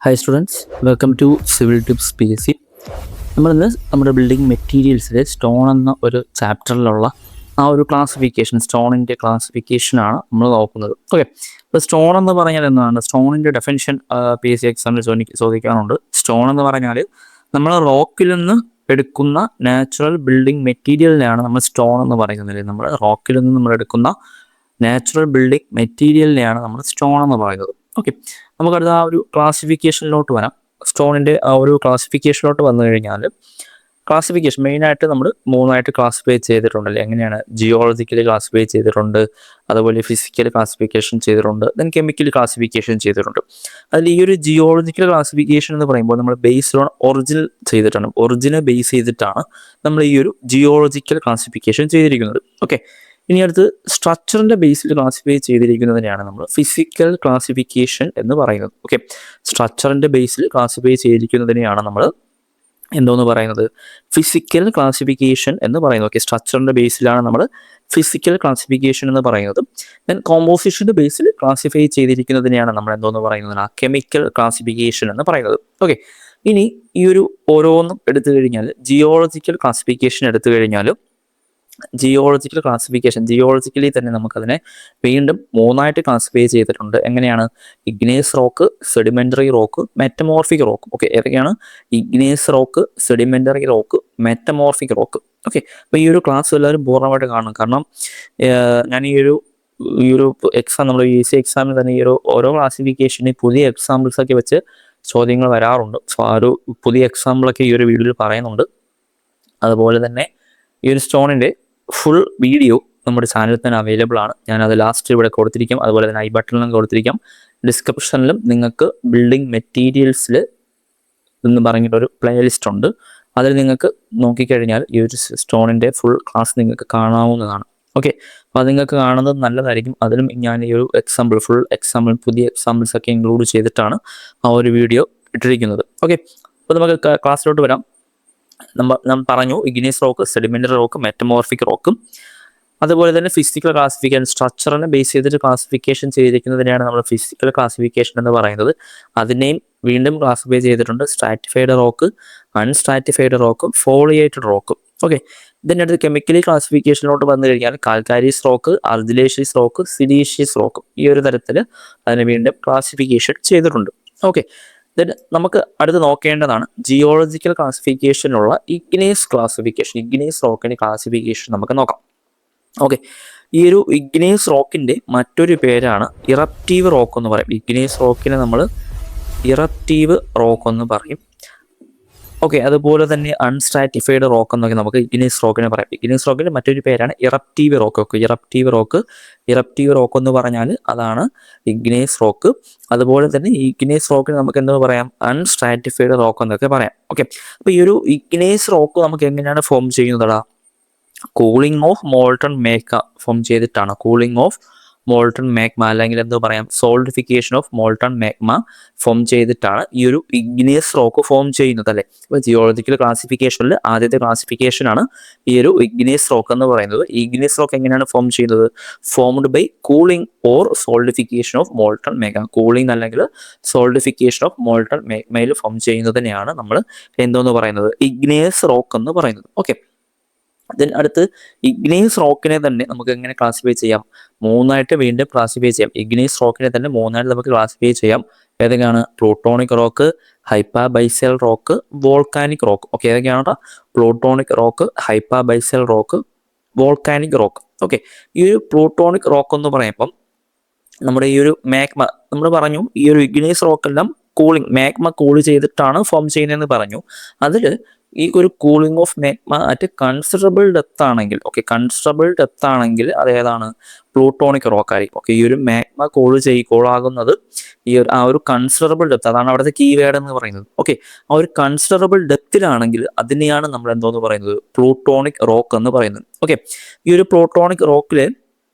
Hi students, welcome to civil tips PSC. നമ്മളിന്ന് നമ്മുടെ building മെറ്റീരിയൽസിൽ stone എന്ന ഒരു ചാപ്റ്ററിലുള്ള ആ ഒരു ക്ലാസിഫിക്കേഷൻ, സ്റ്റോണിൻ്റെ ക്ലാസിഫിക്കേഷനാണ് നമ്മൾ നോക്കുന്നത്. ഓക്കെ, അപ്പോൾ സ്റ്റോൺ എന്ന് പറഞ്ഞാൽ എന്താണ്? സ്റ്റോണിൻ്റെ ഡെഫിനിഷൻ PSC എക്സാമിൽ ചോദിക്കാറുണ്ട്. സ്റ്റോൺ എന്ന് പറഞ്ഞാൽ നമ്മൾ റോക്കിൽ നിന്ന് എടുക്കുന്ന നാച്ചുറൽ ബിൽഡിംഗ് മെറ്റീരിയലിനെയാണ് നമ്മൾ സ്റ്റോൺ എന്ന് പറയുന്നത്. നമ്മൾ റോക്കിൽ നിന്ന് നമ്മൾ എടുക്കുന്ന നാച്ചുറൽ ബിൽഡിംഗ് മെറ്റീരിയലിനെയാണ് നമ്മൾ സ്റ്റോൺ എന്ന് പറയുന്നത്. ഓക്കെ, നമുക്കടുത്ത ആ ഒരു ക്ലാസിഫിക്കേഷനിലോട്ട് വരാം. സ്റ്റോണിൻ്റെ ആ ഒരു ക്ലാസിഫിക്കേഷനിലോട്ട് വന്നു കഴിഞ്ഞാൽ ക്ലാസിഫിക്കേഷൻ മെയിനായിട്ട് നമ്മൾ മൂന്നായിട്ട് ക്ലാസിഫൈ ചെയ്തിട്ടുണ്ടല്ലേ. എങ്ങനെയാണ്? ജിയോളജിക്കലി ക്ലാസിഫൈ ചെയ്തിട്ടുണ്ട്, അതുപോലെ ഫിസിക്കൽ ക്ലാസിഫിക്കേഷൻ ചെയ്തിട്ടുണ്ട്, ദെൻ കെമിക്കൽ ക്ലാസിഫിക്കേഷൻ ചെയ്തിട്ടുണ്ട്. അതിൽ ഈ ഒരു ജിയോളജിക്കൽ ക്ലാസിഫിക്കേഷൻ എന്ന് പറയുമ്പോൾ നമ്മൾ ബേസ്ഡ് ഓൺ ഒറിജിനൽ ചെയ്തിട്ടാണ്, ഒറിജിനൽ ബേസ് ചെയ്തിട്ടാണ് നമ്മൾ ഈ ഒരു ജിയോളജിക്കൽ ക്ലാസിഫിക്കേഷൻ ചെയ്തിരിക്കുന്നത്. ഓക്കെ, ഇനി അടുത്ത് സ്ട്രക്ചറിൻ്റെ ബേസിൽ ക്ലാസിഫൈ ചെയ്തിരിക്കുന്നതിനെയാണ് നമ്മൾ ഫിസിക്കൽ ക്ലാസിഫിക്കേഷൻ എന്ന് പറയുന്നത്. ഓക്കെ, സ്ട്രക്ചറിൻ്റെ ബേസിൽ ക്ലാസിഫൈ ചെയ്തിരിക്കുന്നതിനെയാണ് നമ്മൾ എന്തോന്ന് പറയുന്നത്? ഫിസിക്കൽ ക്ലാസിഫിക്കേഷൻ എന്ന് പറയുന്നത്. ഓക്കെ, സ്ട്രക്ചറിൻ്റെ ബേസിലാണ് നമ്മൾ ഫിസിക്കൽ ക്ലാസിഫിക്കേഷൻ എന്ന് പറയുന്നത്. ദെൻ കോമ്പോസിഷൻ്റെ ബേസിൽ ക്ലാസിഫൈ ചെയ്തിരിക്കുന്നതിനെയാണ് നമ്മൾ എന്തോന്ന് പറയുന്നത്? കെമിക്കൽ ക്ലാസിഫിക്കേഷൻ എന്ന് പറയുന്നത്. ഓക്കെ, ഇനി ഈ ഒരു ഓരോന്നും എടുത്തു കഴിഞ്ഞാൽ ജിയോളജിക്കൽ ക്ലാസിഫിക്കേഷൻ എടുത്തു കഴിഞ്ഞാലും ജിയോളജിക്കൽ ക്ലാസിഫിക്കേഷൻ, ജിയോളജിക്കലി തന്നെ നമുക്കതിനെ വീണ്ടും മൂന്നായിട്ട് ക്ലാസിഫൈ ചെയ്തിട്ടുണ്ട്. എങ്ങനെയാണ്? Igneous rock, sedimentary rock, metamorphic rock. Okay, ഏതൊക്കെയാണ്? Igneous rock, sedimentary rock, metamorphic rock. Okay, അപ്പോൾ ഈ ഒരു ക്ലാസ് എല്ലാവരും പൂർണ്ണമായിട്ട് കാണണം. കാരണം ഞാൻ ഈ ഒരു എക്സാം, നമ്മൾ EC എക്സാമിൽ തന്നെ ഈ ഒരു ഓരോ ക്ലാസിഫിക്കേഷന് പുതിയ എക്സാമ്പിൾസ് ഒക്കെ വെച്ച് ചോദ്യങ്ങൾ വരാറുണ്ട്. സോ ആ ഒരു പുതിയ എക്സാമ്പിളൊക്കെ ഈ ഒരു വീഡിയോയിൽ പറയുന്നുണ്ട്. അതുപോലെ തന്നെ ഈ ഒരു സ്റ്റോണിൻ്റെ ഫുൾ വീഡിയോ നമ്മുടെ ചാനലിൽ തന്നെ അവൈലബിൾ ആണ്. ഞാനത് ലാസ്റ്റ് ഇവിടെ കൊടുത്തിരിക്കാം. അതുപോലെ തന്നെ ഐ ബട്ടണിലും കൊടുത്തിരിക്കാം. ഡിസ്ക്രിപ്ഷനിലും നിങ്ങൾക്ക് ബിൽഡിംഗ് മെറ്റീരിയൽസിൽ എന്ന് പറഞ്ഞിട്ടൊരു പ്ലേലിസ്റ്റ് ഉണ്ട്. അതിൽ നിങ്ങൾക്ക് നോക്കിക്കഴിഞ്ഞാൽ ഈ ഒരു സ്റ്റോണിൻ്റെ ഫുൾ ക്ലാസ് നിങ്ങൾക്ക് കാണാവുന്നതാണ്. ഓക്കെ, അപ്പോൾ അത് നിങ്ങൾക്ക് കാണുന്നത് നല്ലതായിരിക്കും. അതിലും ഞാൻ ഈ ഒരു എക്സാമ്പിൾ, ഫുൾ എക്സാമ്പിൾ, പുതിയ എക്സാമ്പിൾസ് ഒക്കെ ഇൻക്ലൂഡ് ചെയ്തിട്ടാണ് ആ ഒരു വീഡിയോ ഇട്ടിരിക്കുന്നത്. ഓക്കെ, അപ്പോൾ നമുക്ക് ക്ലാസ്സിലോട്ട് വരാം. നമ്മൾ പറഞ്ഞു igneous rock, sedimentary rock, metamorphic റോക്കും. അതുപോലെ തന്നെ ഫിസിക്കൽ ക്ലാസിഫിക്കേഷൻ, സ്ട്രക്ചറിനെ ബേസ് ചെയ്തിട്ട് ക്ലാസിഫിക്കേഷൻ ചെയ്തിരിക്കുന്നതിനെയാണ് നമ്മൾ ഫിസിക്കൽ ക്ലാസിഫിക്കേഷൻ എന്ന് പറയുന്നത്. അതിനെയും വീണ്ടും ക്ലാസിഫൈ ചെയ്തിട്ടുണ്ട്. സ്ട്രാറ്റിഫൈഡ് റോക്ക്, അൺസ്ട്രാറ്റിഫൈഡ് റോക്കും, ഫോളിയേറ്റഡ് റോക്കും. ഓക്കെ, ഇതിൻ്റെ അടുത്ത് കെമിക്കലി ക്ലാസിഫിക്കേഷനിലോട്ട് വന്നു കഴിഞ്ഞാൽ calcareous rock, argillaceous rock, siliceous റോക്കും ഈ ഒരു തരത്തിൽ അതിനെ വീണ്ടും ക്ലാസിഫിക്കേഷൻ ചെയ്തിട്ടുണ്ട്. ഓക്കെ, ദെൻ നമുക്ക് അടുത്ത് നോക്കേണ്ടതാണ് ജിയോളജിക്കൽ ക്ലാസിഫിക്കേഷനുള്ള ഇഗ്നേസ് ക്ലാസിഫിക്കേഷൻ. ഇഗ്നേസ് റോക്കിൻ്റെ ക്ലാസിഫിക്കേഷൻ നമുക്ക് നോക്കാം. ഓക്കെ, ഈ ഒരു ഇഗ്നേസ് റോക്കിൻ്റെ മറ്റൊരു പേരാണ് ഇറപ്റ്റീവ് റോക്ക് എന്ന് പറയും. ഇഗ്നേസ് റോക്കിനെ നമ്മൾ ഇറപ്റ്റീവ് റോക്ക് എന്ന് പറയും. ഓക്കെ, അതുപോലെ തന്നെ അൺസ്ട്രാറ്റിഫൈഡ് റോക്ക് എന്നൊക്കെ നമുക്ക് ഇഗ്നീസ് റോക്കിനെ പറയാം. ഇഗ്നീസ് റോക്കിൻ്റെ മറ്റൊരു പേരാണ് ഇറപ്റ്റീവ് റോക്ക്. ഓക്കെ, ഇറപ്റ്റീവ് റോക്ക് എന്ന് പറഞ്ഞാൽ അതാണ് ഇഗ്നീസ് റോക്ക്. അതുപോലെ തന്നെ ഈ ഇഗ്നീസ് റോക്കിന് നമുക്ക് എന്താ പറയാം? അൺസ്ട്രാറ്റിഫൈഡ് റോക്ക് എന്നൊക്കെ പറയാം. ഓക്കെ, അപ്പോൾ ഈ ഒരു ഇഗ്നീസ് റോക്ക് നമുക്ക് എങ്ങനെയാണ് ഫോം ചെയ്യുന്നതാ? Cooling of molten magma form ചെയ്തിട്ടാണ്. കൂളിംഗ് ഓഫ് മോൾട്ടൺ മേഗ്മ, അല്ലെങ്കിൽ എന്താ പറയാം, solidification of molten magma form ചെയ്തിട്ടാണ് ഈ ഒരു ഇഗ്നിയസ് റോക്ക് ഫോം ചെയ്യുന്നത് അല്ലേ. അപ്പോൾ ജിയോളജിക്കൽ ക്ലാസിഫിക്കേഷനിൽ ആദ്യത്തെ ക്ലാസിഫിക്കേഷനാണ് ഈ ഒരു ഇഗ്നിയസ് റോക്ക് എന്ന് പറയുന്നത്. ഇഗ്നിയസ് റോക്ക് എങ്ങനെയാണ് ഫോം ചെയ്യുന്നത്? Formed by cooling or solidification of molten magma. Cooling അല്ലെങ്കിൽ സോൾഡിഫിക്കേഷൻ ഓഫ് മോൾട്ടൺ മേഗ്മയിൽ ഫോം ചെയ്യുന്നതിനെയാണ് നമ്മൾ എന്തോന്ന് പറയുന്നത്? ഇഗ്നിയസ് റോക്ക് എന്ന് പറയുന്നത്. ഓക്കെ, ദെൻ അടുത്ത് ഇഗ്നീസ് റോക്കിനെ തന്നെ നമുക്ക് എങ്ങനെ ക്ലാസിഫൈ ചെയ്യാം? മൂന്നായിട്ട് വീണ്ടും ക്ലാസിഫൈ ചെയ്യാം. ഇഗ്നീസ് റോക്കിനെ തന്നെ മൂന്നായിട്ട് നമുക്ക് ക്ലാസിഫൈ ചെയ്യാം. ഏതൊക്കെയാണ്? Plutonic rock, hypabyssal rock, volcanic rock. Okay, ഏതൊക്കെയാണ്? Plutonic rock, hypabyssal rock, volcanic rock. Okay, ഈ ഒരു പ്ലൂട്ടോണിക് റോക്ക് എന്ന് പറയുമ്പം നമ്മുടെ ഈ ഒരു മാഗ്മ, നമ്മൾ പറഞ്ഞു ഈ ഒരു ഇഗ്നീസ് റോക്കെല്ലാം കൂളിംഗ്, മാഗ്മ കൂൾ ചെയ്തിട്ടാണ് ഫോം ചെയ്യുന്നതെന്ന് പറഞ്ഞു. അതിൽ ഈ ഒരു cooling of magma at considerable depth ആണെങ്കിൽ, ഓക്കെ, കൺസിഡറബിൾ ഡെപ്ത് ആണെങ്കിൽ അത് ഏതാണ്? പ്ലൂട്ടോണിക് റോക്ക് ആയിരിക്കും. ഓക്കെ, ഈ ഒരു മാഗ്മ കൂളാകുന്നത് ഈ ഒരു ആ ഒരു കൺസിഡറബിൾ ഡെപ്ത്, അതാണ് അവിടുത്തെ കീവേഡ് എന്ന് പറയുന്നത്. ഓക്കെ, ആ ഒരു കൺസിഡറബിൾ ഡെപ്തിലാണെങ്കിൽ അതിനെയാണ് നമ്മൾ എന്തോന്ന് പറയുന്നത്? പ്ലൂട്ടോണിക് റോക്ക് എന്ന് പറയുന്നത്. ഓക്കെ, ഈ ഒരു പ്ലൂട്ടോണിക് റോക്കിൽ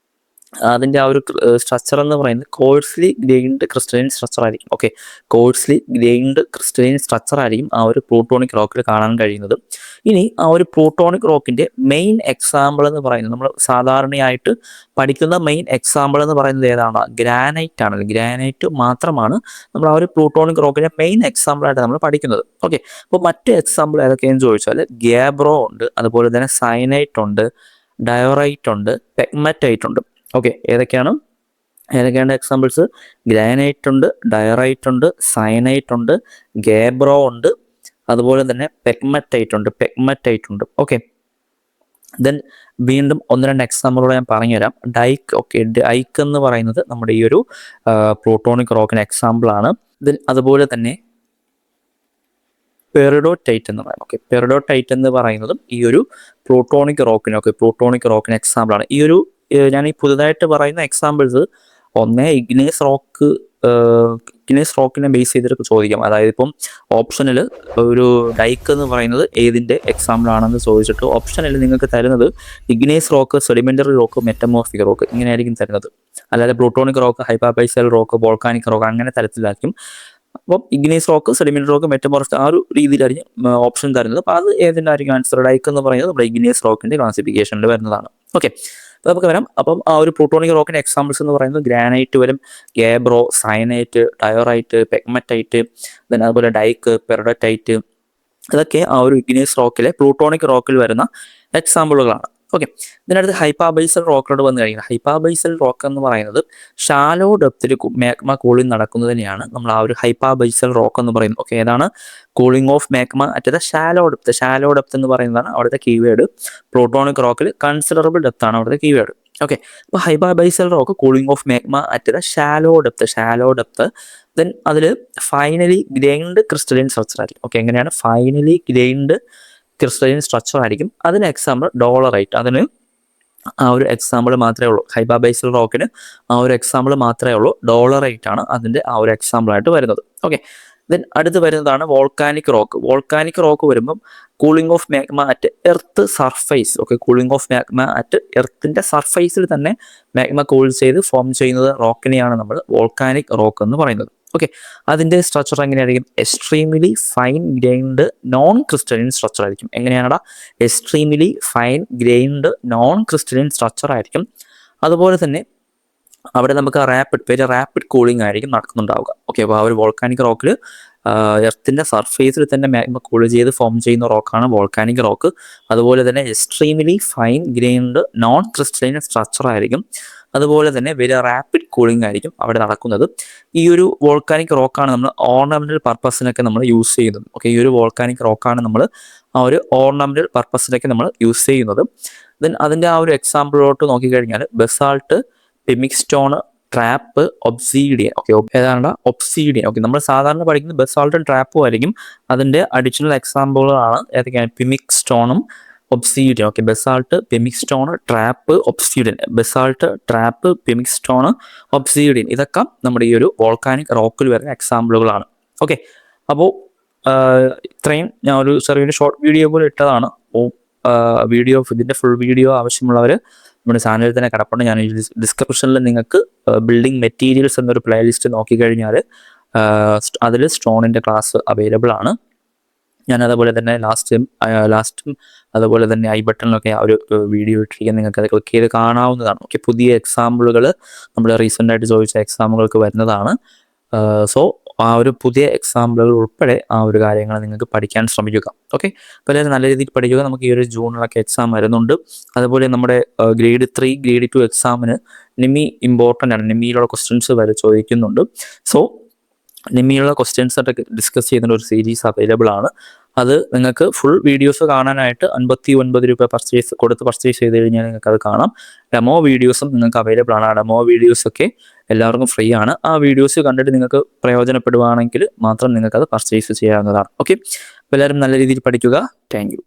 അതിൻ്റെ ആ ഒരു സ്ട്രക്ചർ എന്ന് പറയുന്നത് കോഴ്സ്ലി ഗ്രെയിൻഡ് ക്രിസ്റ്റലൈൻ സ്ട്രക്ചർ ആയിരിക്കും. ഓക്കെ, കോഴ്സ്ലി ഗ്രെയിൻഡ് ക്രിസ്റ്റലൈൻ സ്ട്രക്ചർ ആയിരിക്കും ആ ഒരു പ്ലൂട്ടോണിക് റോക്കിൽ കാണാൻ കഴിയുന്നത്. ഇനി ആ ഒരു പ്ലൂട്ടോണിക് റോക്കിൻ്റെ മെയിൻ എക്സാമ്പിൾ എന്ന് പറയുന്നത് നമ്മൾ സാധാരണയായിട്ട് പഠിക്കുന്ന മെയിൻ എക്സാമ്പിൾ എന്ന് പറയുന്നത് ഏതാണ്? ഗ്രാനൈറ്റ് ആണ്. ഗ്രാനൈറ്റ് മാത്രമാണ് നമ്മൾ ആ ഒരു പ്ലൂട്ടോണിക് റോക്കിൻ്റെ മെയിൻ എക്സാമ്പിളായിട്ട് നമ്മൾ പഠിക്കുന്നത്. ഓക്കെ, അപ്പോൾ മറ്റ് എക്സാമ്പിൾ ഏതൊക്കെയെന്ന് ചോദിച്ചാൽ ഗ്യാബ്രോ ഉണ്ട്, അതുപോലെ തന്നെ സൈനൈറ്റ് ഉണ്ട്, ഡയോറൈറ്റ് ഉണ്ട്, പെഗ്മറ്റൈറ്റ് ഉണ്ട്. ഓക്കെ, ഏതൊക്കെയാണ് എക്സാമ്പിൾസ്? ഗ്രാനൈറ്റ് ഉണ്ട്, ഡയറൈറ്റ് ഉണ്ട്, സയനൈറ്റ് ഉണ്ട്, ഗേബ്രോ ഉണ്ട്, അതുപോലെ തന്നെ പെഗ്മറ്റൈറ്റ് ഉണ്ട്. ഓക്കെ, ദെൻ വീണ്ടും 1-2 എക്സാമ്പിളുകൾ ഞാൻ പറഞ്ഞുതരാം. ഡൈക്ക്. ഓക്കെ, ഡൈക്ക് എന്ന് പറയുന്നത് നമ്മുടെ ഈ ഒരു പ്ലൂട്ടോണിക് റോക്കിന് എക്സാമ്പിളാണ്. ദെൻ അതുപോലെ തന്നെ പെറിഡോടൈറ്റ് എന്ന് പറയുന്നത്. ഓക്കെ, പെറിഡോടൈറ്റ് എന്ന് പറയുന്നതും ഈ ഒരു പ്ലൂട്ടോണിക് റോക്കിന് എക്സാമ്പിളാണ്. ഈ ഒരു ഞാൻ ഈ പുതുതായിട്ട് പറയുന്ന എക്സാമ്പിൾസ് ഒന്ന് ഇഗ്നേസ് റോക്കിനെ ബേസ് ചെയ്തിട്ട് ചോദിക്കാം. അതായത് ഇപ്പം ഓപ്ഷനിൽ ഒരു ഡൈക്ക് എന്ന് പറയുന്നത് ഏതിൻ്റെ എക്സാമ്പിൾ ആണെന്ന് ചോദിച്ചിട്ട് ഓപ്ഷനിൽ നിങ്ങൾക്ക് തരുന്നത് igneous rock, sedimentary rock, metamorphic rock ഇങ്ങനെയായിരിക്കും തരുന്നത്. അല്ലാതെ plutonic rock, hypabyssal rock, volcanic rock അങ്ങനെ തരത്തിലായിരിക്കും. അപ്പം igneous rock, sedimentary rock, metamorphic ആ ഒരു രീതിയിലായിരിക്കും ഓപ്ഷൻ തരുന്നത്. അപ്പോൾ അത് ഏതിൻ്റെ ആയിരിക്കും ആൻസർ? ഡൈക്ക് എന്ന് പറയുന്നത് നമ്മുടെ ഇഗ്നേസ് റോക്കിൻ്റെ ക്ലാസിഫിക്കേഷനിൽ വരുന്നതാണ്. ഓക്കെ, അപ്പോൾ നമുക്ക് വരാം. അപ്പം ആ ഒരു പ്ലൂട്ടോണിക് റോക്കിൻ്റെ എക്സാമ്പിൾസ് എന്ന് പറയുന്നത് ഗ്രാനൈറ്റ് വരും, ഗേബ്രോ, സയനൈറ്റ്, ഡയോറൈറ്റ്, പെഗ്മറ്റൈറ്റ്, then അതുപോലെ ഡൈക്ക്, പെറിഡോടൈറ്റ്, ഇതൊക്കെ ആ ഒരു ഇഗ്നേസ് റോക്കിലെ പ്ലൂട്ടോണിക് റോക്കിൽ വരുന്ന എക്സാമ്പിളുകളാണ്. ഓക്കെ, ഇതിനടുത്ത് ഹൈപ്പാബൈസൽ റോക്കിലോട് വന്നു കഴിഞ്ഞാൽ ഹൈപ്പാബൈസൽ റോക്ക് എന്ന് പറയുന്നത് ഷാലോ ഡെപ്തിൽ മാഗ്മ കൂളിംഗ് നടക്കുന്നതിനെയാണ് നമ്മൾ ആ ഒരു ഹൈപ്പാബൈസൽ റോക്ക് എന്ന് പറയുന്നത്. ഓക്കെ, ഏതാണ്? Cooling of magma at the shallow depth എന്ന് പറയുന്നതാണ് അവിടുത്തെ കീവേഡ്. പ്ലൂട്ടോണിക് റോക്കിൽ കൺസിഡറബിൾ ഡെപ്ത് ആണ് അവിടുത്തെ കീവേഡ്. ഓക്കെ, അപ്പോൾ hypabyssal rock cooling of magma at the shallow depth. Then അതിൽ ഫൈനലി ഗ്രൈൻഡ് ക്രിസ്റ്റലൈൻ സ്ട്രക്ചർ ആയിരിക്കും. ഓക്കെ, എങ്ങനെയാണ്? ഫൈനലി ഗ്രൈൻഡ് ക്രിസ്റ്റലൈൻ സ്ട്രക്ചർ ആയിരിക്കും. അതിന് എക്സാമ്പിൾ ഡോളറൈറ്റ്. അതിന് ആ ഒരു എക്സാമ്പിൾ മാത്രമേ ഉള്ളൂ. ഹൈപ്പാബൈസൽ റോക്കിന് ആ ഒരു എക്സാമ്പിൾ മാത്രമേ ഉള്ളൂ. ഡോളറൈറ്റ് ആണ് അതിൻ്റെ ആ ഒരു എക്സാമ്പിളായിട്ട് വരുന്നത്. ഓക്കെ, ദെൻ അടുത്ത് വരുന്നതാണ് വോൾക്കാനിക് റോക്ക് വരുമ്പം cooling of magma at earth surface. Okay, cooling of magma at എർത്തിൻ്റെ സർഫേസിൽ തന്നെ മാഗ്മ കൂൾ ചെയ്ത് ഫോം ചെയ്യുന്നത് റോക്കിനെയാണ് നമ്മൾ വോൾക്കാനിക് റോക്ക് എന്ന് പറയുന്നത്. ഓക്കെ, അതിൻ്റെ സ്ട്രക്ചർ എങ്ങനെയായിരിക്കും? Extremely fine grained non crystalline structure ആയിരിക്കും. എങ്ങനെയാണടാ? Extremely fine grained non crystalline structure ആയിരിക്കും. അതുപോലെ തന്നെ അവിടെ നമുക്ക് വെരി റാപ്പിഡ് കൂളിംഗ് ആയിരിക്കും നടക്കുന്നുണ്ടാവുക. ഓക്കെ, അപ്പോൾ ആ ഒരു വോൾക്കാനിക് റോക്കിൽ എർത്തിൻ്റെ സർഫേസിൽ തന്നെ മാഗ്മ കൂൾ ചെയ്ത് ഫോം ചെയ്യുന്ന റോക്കാണ് വോൾക്കാനിക് റോക്ക്. അതുപോലെ തന്നെ extremely fine grained non crystalline structure ആയിരിക്കും. അതുപോലെ തന്നെ വെരി റാപ്പിഡ് കൂളിംഗ് ആയിരിക്കും അവിടെ നടക്കുന്നത്. ഈ ഒരു വോൾക്കാനിക് റോക്കാണ് നമ്മൾ ഓർണമെൻ്റൽ പർപ്പസിനൊക്കെ നമ്മൾ യൂസ് ചെയ്യുന്നത്. ഓക്കെ, ഈ ഒരു വോൾക്കാനിക് റോക്കാണ് നമ്മൾ ആ ഒരു ഓർണമെൻ്റൽ പർപ്പസിനൊക്കെ നമ്മൾ യൂസ് ചെയ്യുന്നത്. ദെൻ അതിൻ്റെ ആ ഒരു എക്സാമ്പിളോട്ട് നോക്കിക്കഴിഞ്ഞാൽ basalt, pumice stone, trap, obsidian. Okay, ഏതാണ്ട് ഒബ്സീഡിയൻ. ഓക്കെ, നമ്മൾ സാധാരണ പഠിക്കുന്നത് ബസാൾട്ടും ട്രാപ്പും ആയിരിക്കും. അതിൻ്റെ അഡീഷണൽ എക്സാമ്പിളുകളാണ് ഏതൊക്കെയാണ്? പിമിക് സ്റ്റോണും obsidian. Okay, basalt, pumice stone, trap, obsidian. Basalt, trap, pumice stone, obsidian ഇതൊക്കെ നമ്മുടെ ഈ ഒരു വോൾക്കാനിക് റോക്കിൽ വരുന്ന എക്സാമ്പിളുകളാണ്. ഓക്കെ, അപ്പോൾ ഇത്രയും ഞാൻ ഒരു ചെറിയൊരു ഷോർട്ട് വീഡിയോ പോലെ ഇട്ടതാണ്. അപ്പോൾ ഇതിൻ്റെ ഫുൾ വീഡിയോ ആവശ്യമുള്ളവർ നമ്മുടെ ചാനലിൽ തന്നെ കിടപ്പുണ്ട്. ഞാൻ ഡിസ്ക്രിപ്ഷനിൽ നിങ്ങൾക്ക് ബിൽഡിംഗ് മെറ്റീരിയൽസ് എന്നൊരു പ്ലേലിസ്റ്റ് നോക്കിക്കഴിഞ്ഞാൽ അതിൽ സ്റ്റോണിൻ്റെ ക്ലാസ് അവൈലബിൾ ആണ്. ഞാൻ അതുപോലെ തന്നെ ലാസ്റ്റും അതുപോലെ തന്നെ ഐ ബട്ടണിലൊക്കെ ആ ഒരു വീഡിയോ ഇട്ടിരിക്കാൻ നിങ്ങൾക്ക് അത് ക്ലിക്ക് ചെയ്ത് കാണാവുന്നതാണ്. ഓക്കെ, പുതിയ എക്സാമ്പിളുകൾ നമ്മൾ റീസെൻ്റായിട്ട് ചോദിച്ച എക്സാമുകൾക്ക് വരുന്നതാണ്. സോ ആ ഒരു പുതിയ എക്സാമ്പിളുകൾ ഉൾപ്പെടെ ആ ഒരു കാര്യങ്ങൾ നിങ്ങൾക്ക് പഠിക്കാൻ ശ്രമിക്കുക. ഓക്കെ, അപ്പോൾ എല്ലാവരും നല്ല രീതിയിൽ പഠിക്കുക. നമുക്ക് ഈ ഒരു ജൂണിലൊക്കെ എക്സാം വരുന്നുണ്ട്. അതുപോലെ നമ്മുടെ ഗ്രേഡ് 3, ഗ്രേഡ് 2 എക്സാമിന് നിമി ഇമ്പോർട്ടൻ്റ് ആണ്. നിമിയിലുള്ള ക്വസ്റ്റ്യൻസ് വരെ ചോദിക്കുന്നുണ്ട്. സോ നിമിയുള്ള ക്വസ്റ്റ്യൻസ് ഒക്കെ ഡിസ്കസ് ചെയ്യുന്ന ഒരു സീരീസ് അവൈലബിൾ ആണ്. അത് നിങ്ങൾക്ക് ഫുൾ വീഡിയോസ് കാണാനായിട്ട് 59 രൂപ പർച്ചേസ് ചെയ്ത് കഴിഞ്ഞാൽ നിങ്ങൾക്ക് അത് കാണാം. ഡെമോ വീഡിയോസും നിങ്ങൾക്ക് അവൈലബിൾ ആണ്. ആ ഡെമോ വീഡിയോസൊക്കെ എല്ലാവർക്കും ഫ്രീ ആണ്. ആ വീഡിയോസ് കണ്ടിട്ട് നിങ്ങൾക്ക് പ്രയോജനപ്പെടുവാണെങ്കിൽ മാത്രം നിങ്ങൾക്കത് പർച്ചേസ് ചെയ്യാവുന്നതാണ്. ഓക്കെ, അപ്പോൾ എല്ലാവരും നല്ല രീതിയിൽ പഠിക്കുക. Thank you.